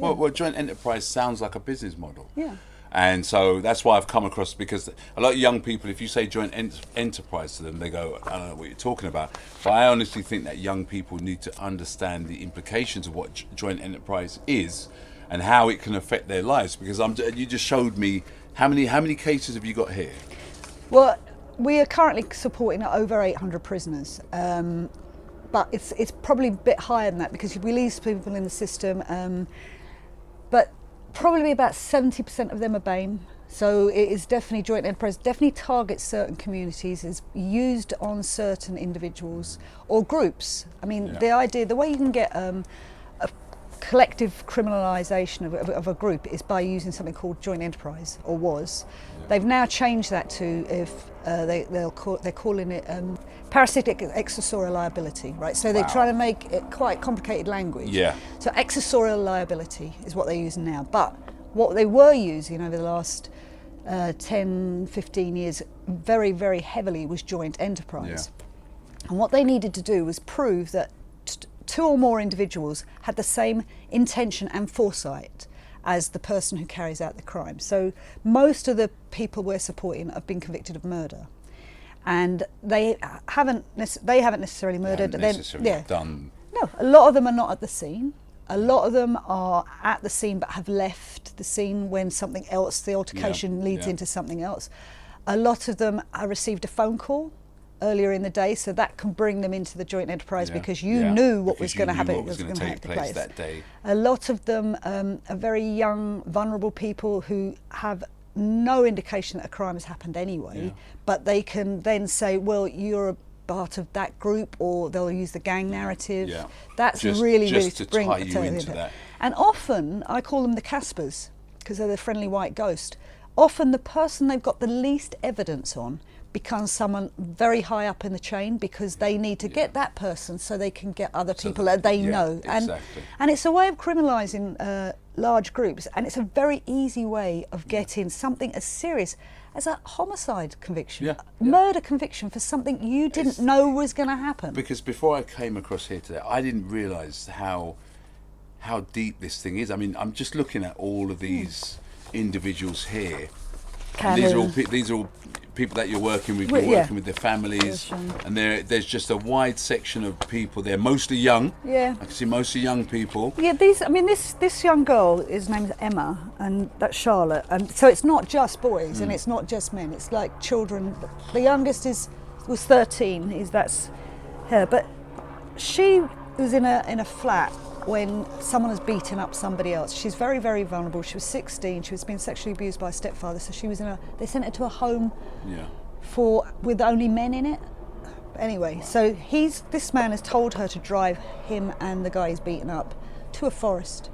Well, joint enterprise sounds like a business model. Yeah. And so that's why I've come across, because a lot of young people, if you say joint enterprise to them, they go, I don't know what you're talking about. But I honestly think that young people need to understand the implications of what joint enterprise is and how it can affect their lives. Because you just showed me how many cases have you got here? Well, we are currently supporting over 800 prisoners. But it's probably a bit higher than that because we release people in the system. But probably about 70% of them are BAME. So it is definitely joint enterprise, definitely targets certain communities, is used on certain individuals or groups. I mean, the way you can get a collective criminalisation of a group is by using something called joint enterprise, or was. They've now changed that to, if they're calling it parasitic accessorial liability, right? So they're trying to make it quite complicated language. Yeah. So accessorial liability is what they're using now. But what they were using over the last 10, 15 years very, very heavily was joint enterprise. Yeah. And what they needed to do was prove that two or more individuals had the same intention and foresight as the person who carries out the crime. So most of the people we're supporting have been convicted of murder, and they haven't necessarily murdered. Done. No, a lot of them are not at the scene. A lot of them are at the scene but have left the scene when something else, the altercation leads into something else. A lot of them received a phone call earlier in the day, so that can bring them into the joint enterprise because you knew what was going to happen. What was going to take place that day. A lot of them are very young, vulnerable people who have no indication that a crime has happened anyway, but they can then say, well, you're a part of that group, or they'll use the gang narrative. Yeah. That's really to bring tie you into that. And often, I call them the Caspers, because they're the friendly white ghost. Often the person they've got the least evidence on becomes someone very high up in the chain, because they need to get that person so they can get other people that they know. Exactly. And it's a way of criminalising large groups, and it's a very easy way of getting something as serious as a homicide conviction, murder conviction for something you didn't know was going to happen. Because before I came across here today, I didn't realise how deep this thing is. I mean, I'm just looking at all of these individuals here. These are all people that you're working with. You're working with their families, and there's just a wide section of people. They're mostly young. Yeah, I can see mostly young people. Yeah, this young girl is named Emma, and that's Charlotte, and so it's not just boys and it's not just men. It's like children. The youngest was 13. That's her, but she was in a flat when someone has beaten up somebody else. She's very, very vulnerable. She was 16. She was being sexually abused by a stepfather. So she was they sent her to a home with only men in it. Anyway, so this man has told her to drive him and the guy he's beaten up to a forest.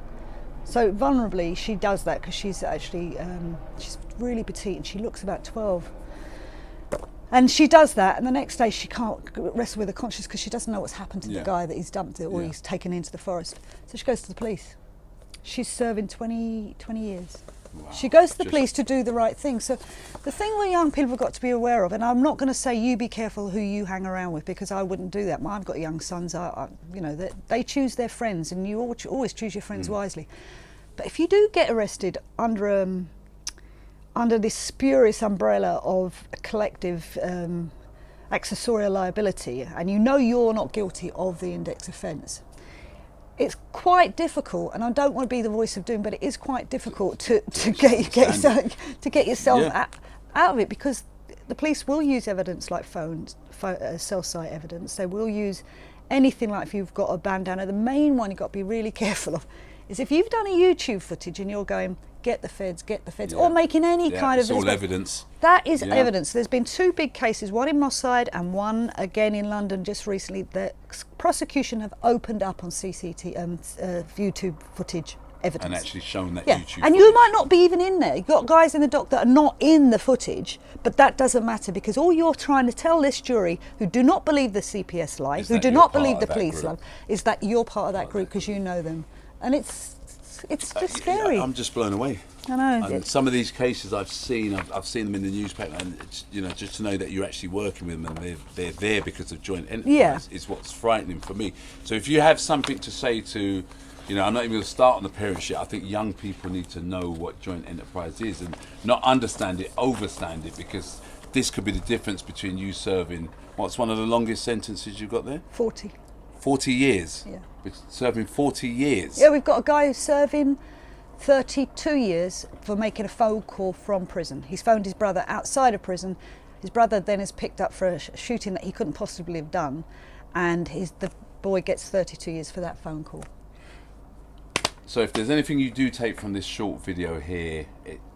So vulnerably, she does that because she's actually she's really petite and she looks about 12. And she does that, and the next day she can't wrestle with her conscience because she doesn't know what's happened to the guy that he's dumped or he's taken into the forest. So she goes to the police. She's serving 20 years. Wow. She goes to the police to do the right thing. So the thing where young people have got to be aware of, and I'm not going to say you be careful who you hang around with, because I wouldn't do that. I've got young sons. They choose their friends, and you always choose your friends wisely. But if you do get arrested under this spurious umbrella of a collective accessorial liability, and you know you're not guilty of the index offence, it's quite difficult, and I don't want to be the voice of doom, but it is quite difficult to get yourself out of it, because the police will use evidence like cell site evidence. They will use anything like if you've got a bandana. The main one you've got to be really careful of is if you've done a YouTube footage and you're going, get the feds, or making any kind of... It's all evidence. That is evidence. There's been two big cases, one in Moss Side and one again in London just recently. The prosecution have opened up on YouTube footage evidence. And actually shown that YouTube and you might not be even in there. You've got guys in the dock that are not in the footage, but that doesn't matter, because all you're trying to tell this jury, who do not believe the CPS lie, who do not believe the police lie, is that you're part of that group because you know them. And it's just scary. I'm just blown away. I know. And some of these cases I've seen them in the newspaper, and it's, just to know that you're actually working with them and they're there because of joint enterprise is what's frightening for me. So if you have something to say to You know, I'm not even going to start on the parent shit. I think young people need to know what joint enterprise is and not understand it, overstand it, because this could be the difference between you serving, what's one of the longest sentences you've got there? 40. 40 years? Yeah. Serving 40 years? Yeah, we've got a guy who's serving 32 years for making a phone call from prison. He's phoned his brother outside of prison. His brother then is picked up for a shooting that he couldn't possibly have done, and the boy gets 32 years for that phone call. So if there's anything you do take from this short video here,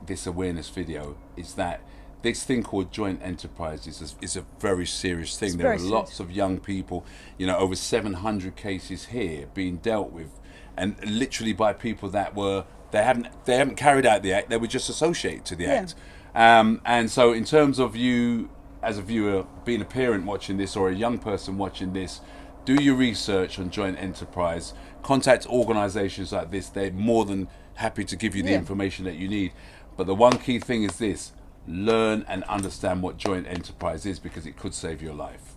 this awareness video, is that this thing called joint enterprise is a very serious thing. There are lots of young people, you know, over 700 cases here being dealt with, and literally by people that they haven't carried out the act, they were just associated to the act. And so in terms of you as a viewer, being a parent watching this or a young person watching this, do your research on joint enterprise, contact organisations like this. They're more than happy to give you the information that you need. But the one key thing is this: learn and understand what joint enterprise is, because it could save your life.